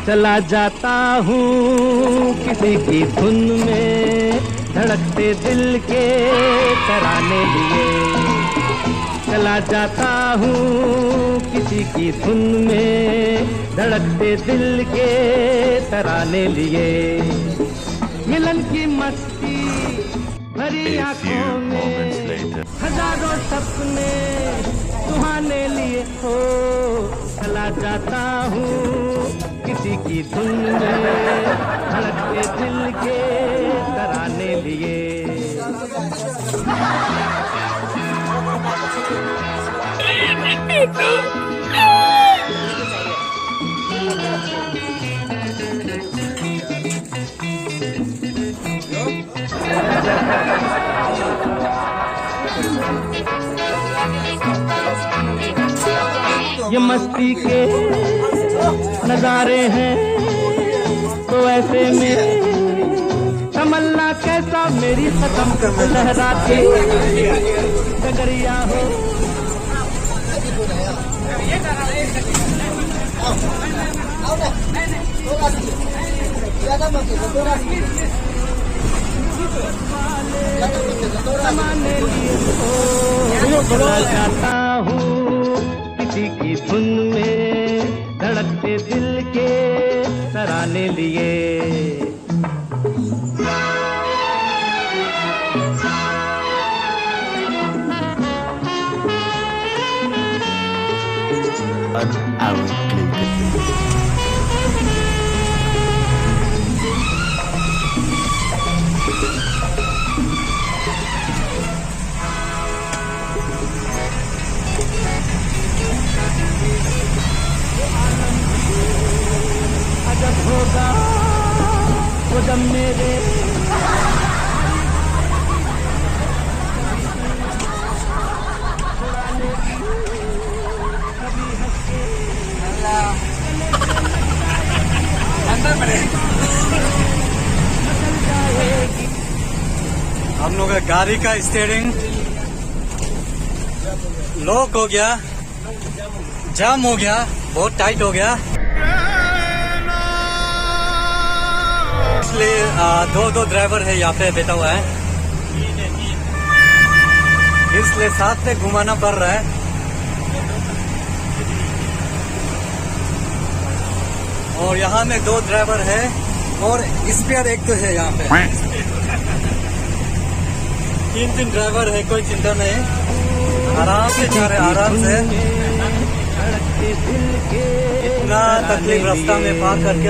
चला जाता हूँ किसी की धुन में, धड़कते दिल के तराने लिए। चला जाता हूँ किसी की धुन में, धड़कते दिल के तराने लिए। मिलन की मस्ती भरी आंखों में, हजारों सपने सुहाने लिए हो। चला जाता हूँ किसी की धुन में, धड़कते दिल के तराने लिए। ये मस्ती के नजारे हैं तो ऐसे में तमन्ना कैसा मेरी कसम लहराती डगरिया हो। चला जाता हूँ किसी की धुन में, धड़कते दिल के तराने लिए। जब होगा वो जब मेरे हम लोग का गाड़ी का स्टीयरिंग लॉक हो गया, जाम हो गया, बहुत टाइट हो गया। इसलिए दो ड्राइवर है यहाँ पे बैठा हुआ है, इसलिए साथ में घुमाना पड़ रहा है। और यहाँ में 2 ड्राइवर है और स्पेयर एक तो है यहाँ पे। 3 ड्राइवर है, कोई चिंता नहीं, आराम से जा रहे, आराम से। इतना तकलीफ रास्ता में पार करके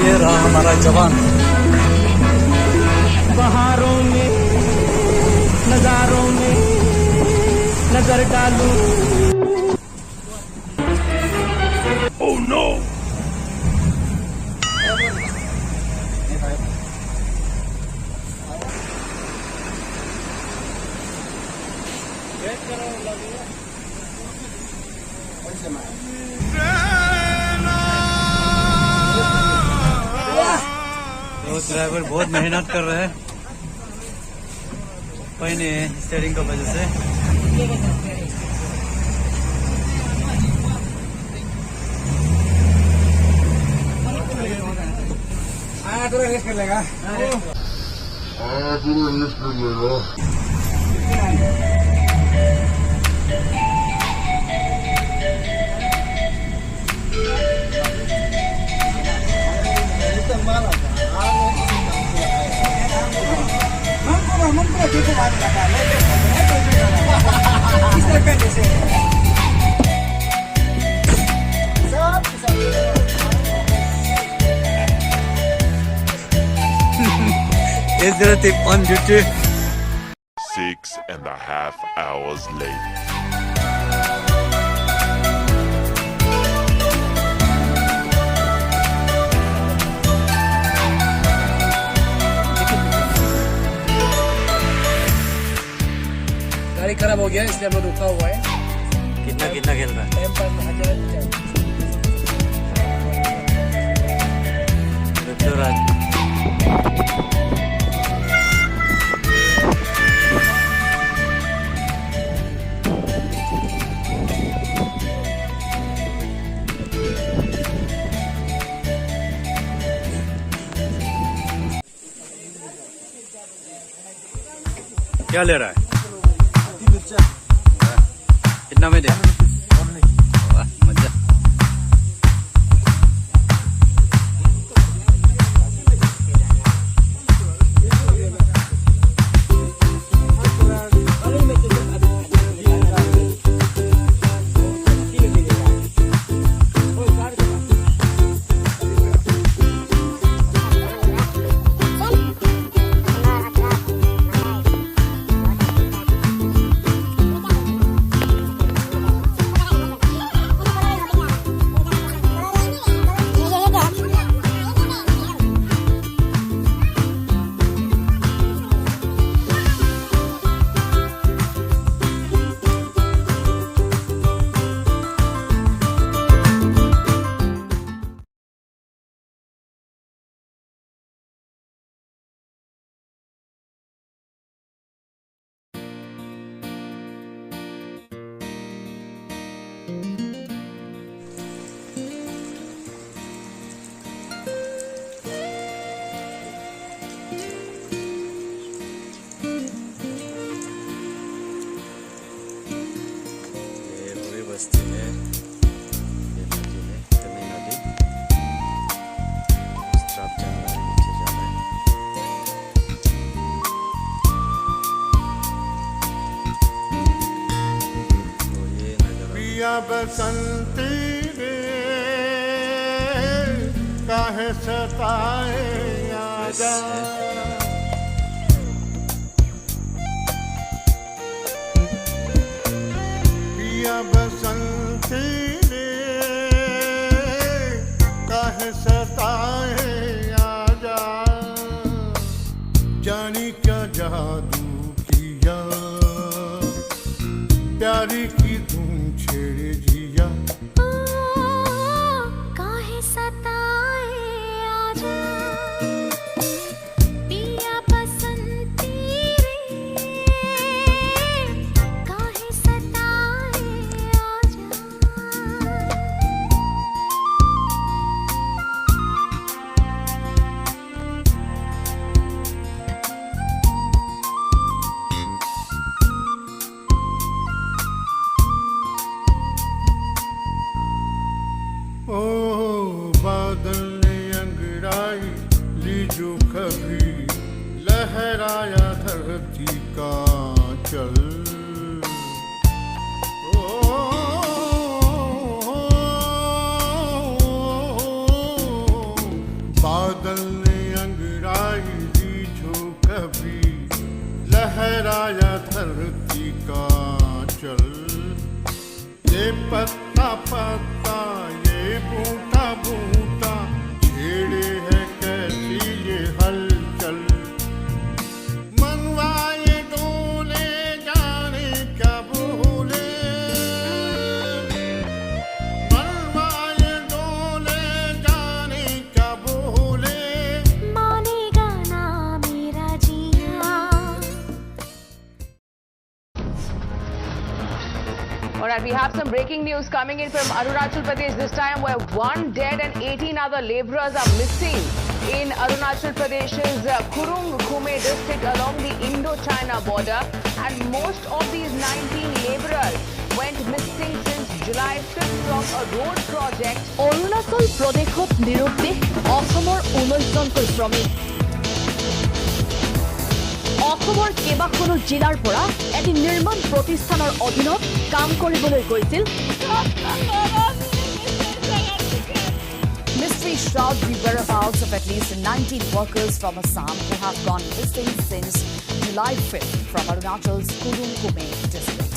ये रहा हमारा जवान। बहारों में नजारों में नजर डालूं। Oh no! ड्राइवर बहुत मेहनत कर रहे हैं, पहने स्टीयरिंग की वजह से। पूरा रेस कर लेगा। Is there a tip on duty? 6.5 hours later. गाड़ी खराब हो गया इसलिए हम लोग रुका हुआ है। कितना खेल रहा है? क्या ले रहा है? कितना में दे? वाह, मजा। बस्ती है, ये नदी है, तमी नदी। इस तरफ जा रहा है, नीचे जा रहा है। तो ये नजर पिया बसंती रे काहे सताए आजा पिया बसंती रे काहे सताए आजा जानी क्या जादू किया प्यारी की धूम छेड़े जिया काहे सताए आजा पिया बसंती रे काहे सताए आजा ओ बादल ने अंगड़ाई ली जो कभी लहराया धरती का चल ओ बादल ने अंगड़ाई ली जो कभी लहराया धरती का चल ये पत्ता पत्ता ये बूटा बूटा छेड़े है कैसी ये हलचल मनवा ये डोले जाने क्या बोले मनवा ये डोले जाने क्या बोले मानेगा ना मेरा जिया Alright, we have some breaking news coming in from Arunachal Pradesh this time where 1 dead and 18 other laborers are missing in Arunachal Pradesh's Kurung Kume district along the Indo-China border, and most of these 19 laborers went missing since July 5th from a road project. Arunachal প্ৰদেশত নিৰুদ্দেশ অসমৰ 19জনকৈ শ্ৰমিক অসমৰ কেইবাখনো জিলাৰ পৰা এটি নিৰ্মাণ প্ৰতিষ্ঠানৰ অধীনত কাম কৰিবলৈ গৈছিল Mystery shroud the whereabouts of at least 19 workers from Assam who have gone missing since July 5th from Arunachal's Kurung Kume district.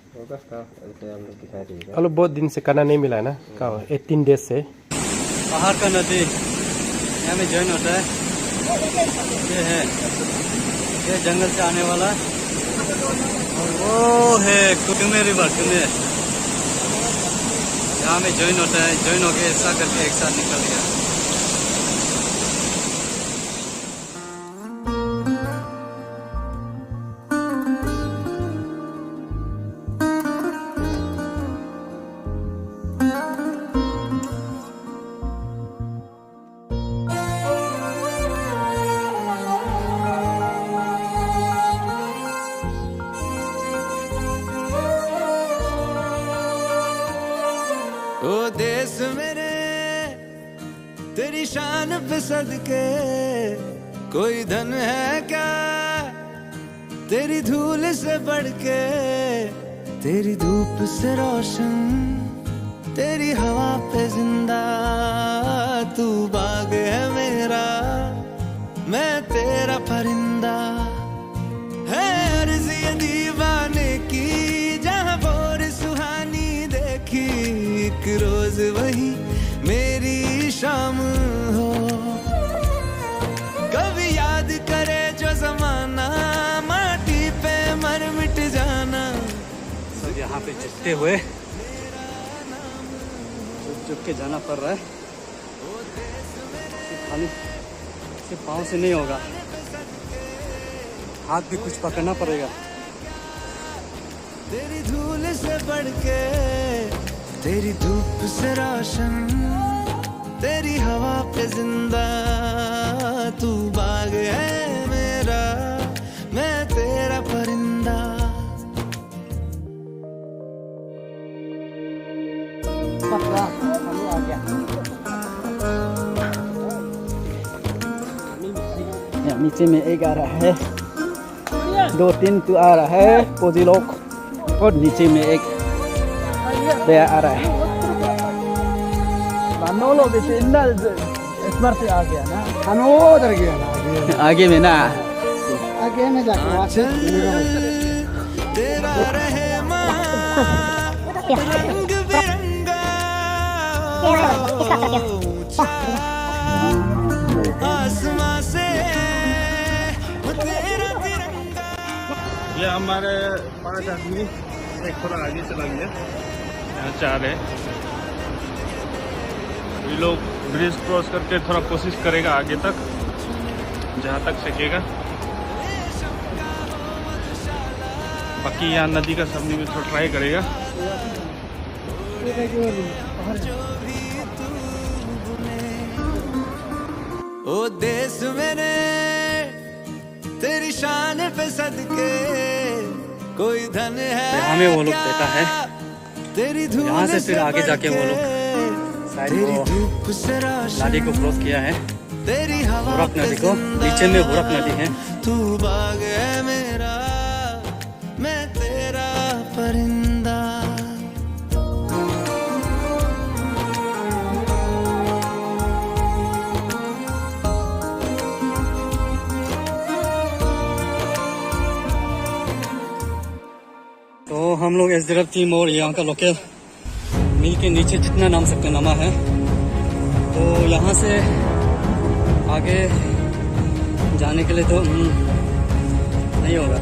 हम लोग बहुत दिन से खाना नहीं मिला है ना, 18 डेज से। पहाड़ का नदी यहाँ में ज्वाइन होता है। ये है, ये जंगल से आने वाला, और वो है कुटुमे रिवर कुने, यहाँ में ज्वाइन होता है। ज्वाइन होके ऐसा करके एक साथ निकल गया। ओ देश मेरे तेरी शान पे सदके, कोई धन है क्या तेरी धूल से बढ़ के, तेरी धूप से रोशन, तेरी हवा पे जिंदा, तू बाग है मेरा, मैं तेरा परिंदा। है अर्ज़ ये दीवाने की, जहाँ बोर सुहानी देखी, एक रोज वही मेरी शाम हो। कभी याद करे जो जमाना, माटी पे मर मिट जाना। सब यहाँ पे चुपते हुए चुप के जाना पड़ रहा है। खाली सिर्फ पाँव से नहीं होगा, हाथ भी कुछ पकड़ना पड़ेगा। तेरी धूल से बढ़ के, तेरी धूप से रोशन, तेरी हवा पे जिंदा, तू बाग है मेरा, मैं तेरा परिंदा। नीचे में एक आ रहा है, 2-3 तो आ रहा है पोजी लोग, और नीचे में एक दया आ रहा है। स्मृति आ गया ना, हम उधर गया ना, आगे में ना, आगे में जाके तेरा रहमा रंग बिरंगा, आसमां से तेरा तिरंगा। ये हमारे 5 आदमी एक थोड़ा आगे चला गया, यहाँ 4 है। ये लोग ब्रिज क्रॉस करके थोड़ा कोशिश करेगा आगे तक, जहाँ तक सकेगा। बाकी यहाँ नदी का सामने में थोड़ा ट्राई करेगा। ओ देश मेरे तेरी शान पे सदके, कोई धन है यहाँ में वो लोग देता है, तेरी धूल यहाँ से फिर आगे जाके वो लोग शायद वो नदी को क्रॉस किया है, तेरी हवा बुरक नदी को। नीचे में बुरक नदी है। तू बाग है मेरा, मैं तेरा परिंदा। तो हम लोग SDRF टीम और यहाँ का लोकल मिल के नीचे जितना नाम सकते नामा है, तो यहाँ से आगे जाने के लिए तो नहीं होगा।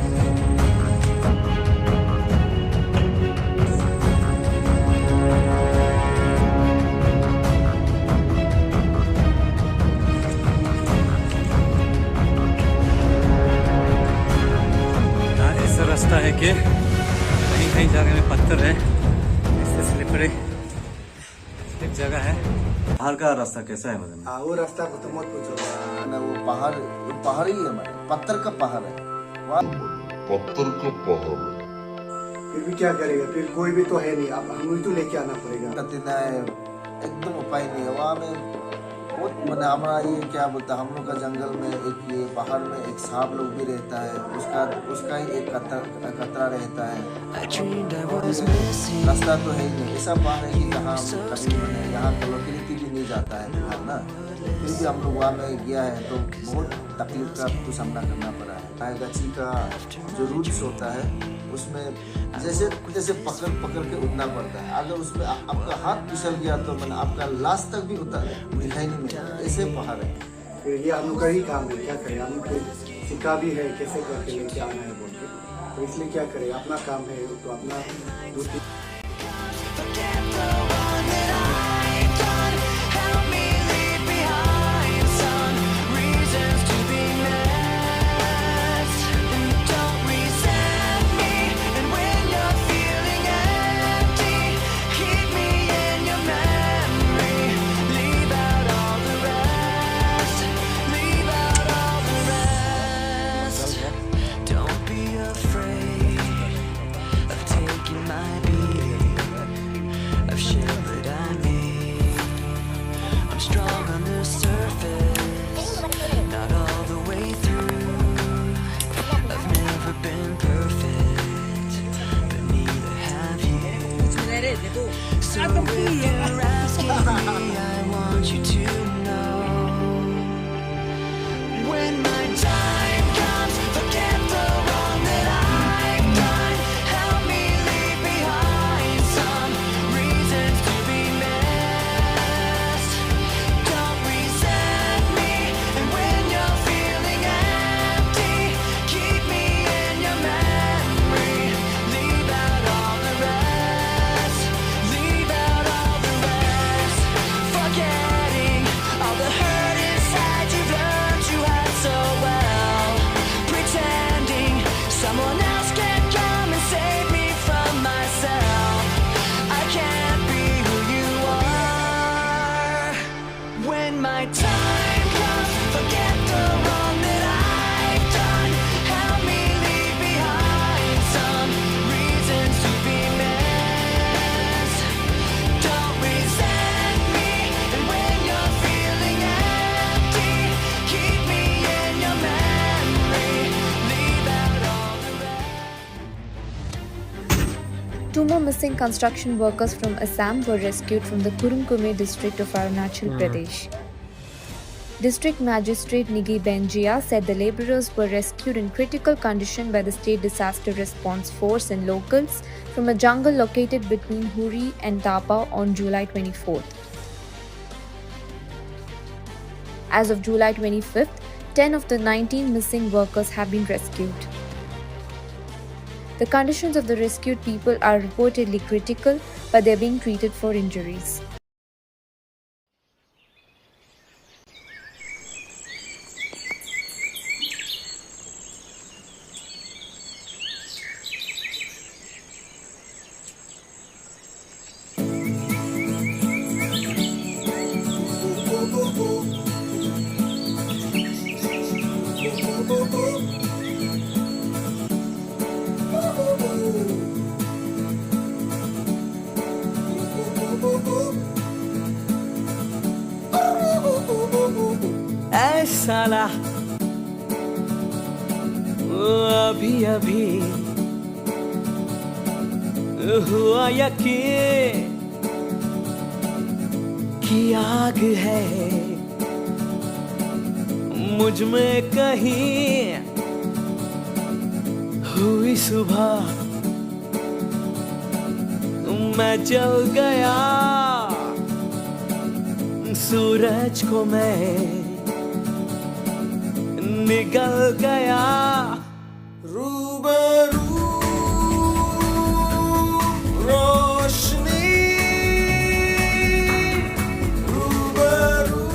ऐसा रास्ता है कि कहीं जगह में पत्थर है, इससे स्लिपरी एक जगह है। बाहर का रास्ता कैसा है मतलब? हाँ, वो रास्ता को तो मत पूछो ना, वो पहाड़ ही है, पत्थर का पहाड़ है, पत्थर का पहाड़। फिर भी क्या करेगा, फिर कोई भी तो है नहीं, अब हमें तो लेके आना पड़ेगा। एकदम उपाय नहीं है वहाँ में। बहुत मैंने हमारा ये क्या बोलता है, हम लोग का जंगल में एक ये पहाड़ में एक सांप लोग भी रहता है, उसका ही एक खतरा रहता है। रास्ता तो है ही नहीं, ऐसा पहाड़ है कि जहाँ कभी मैंने यहाँ का लोकेलिटी भी नहीं जाता है बाहर ना। फिर भी हम लोग वहाँ में गया है तो बहुत तकलीफ का तो सामना करना पड़ा है। गायगाची का जो रूट्स होता है उसमें जैसे जैसे पकड़ पकड़ के उठना पड़ता है। अगर उसमें आपका हाथ फिसल गया तो मैंने आपका लास्ट तक भी उतर दिखाई नहीं मिला। ऐसे पहाड़ है। फिर ये हम लोग का ही काम है, क्या करें, हम लोग को सिखा भी है कैसे करके लेके आना है बोल के, तो इसलिए क्या करें, अपना काम है तो अपना दूसरी Two more missing construction workers from Assam were rescued from the Kurumkume district of Arunachal Pradesh. District Magistrate Nigi Benjia said the labourers were rescued in critical condition by the State Disaster Response Force and locals from a jungle located between Huri and Tapa on July 24th. As of July 25th, 10 of the 19 missing workers have been rescued. The conditions of the rescued people are reportedly critical, but they are being treated for injuries. साला अभी अभी हुआ यकीन कि आग है मुझ में कहीं हुई सुबह मैं जल गया सूरज को मैं निकल गया रूबरू रोशनी रूबरू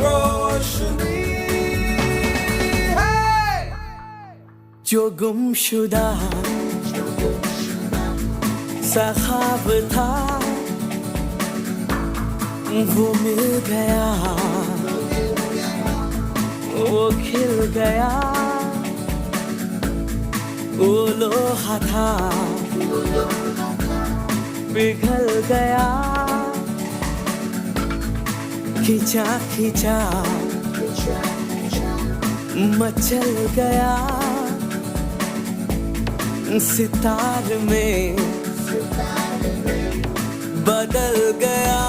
रोशनी जो गुमशुदा सा ख्वाब था वो मिल गया वो खिल गया वो लोहा था पिघल गया खिंचा खिंचा मचल गया सितार में बदल गया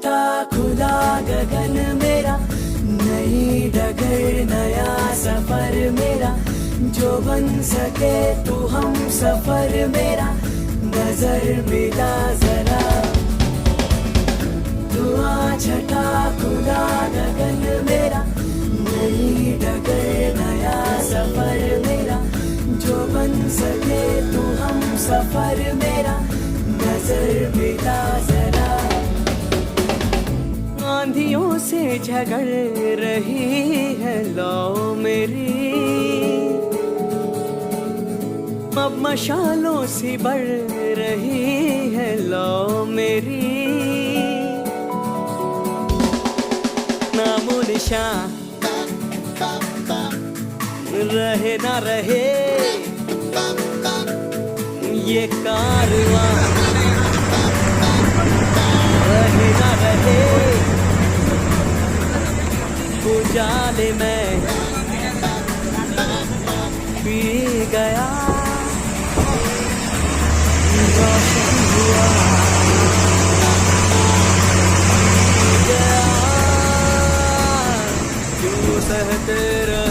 छठा खुला गगन मेरा, नई डगर नया सफर मेरा, जो बन सके तू हम सफर मेरा, नजर मिला जरा। दुआ छठा खुला गगन मेरा, नई डगर नया सफर मेरा, जो बन सके तू हम सफर मेरा, नजर मिला जरा। आंधियों से झगड़ रही है लौ मेरी, अब मशालों सी बढ़ रही है लौ मेरी, नामो निशान रहे ना रहे ये कारवां, रहे ना रहे उजाले में पी गया, रोशन हुआ गया, क्यों सहते रहे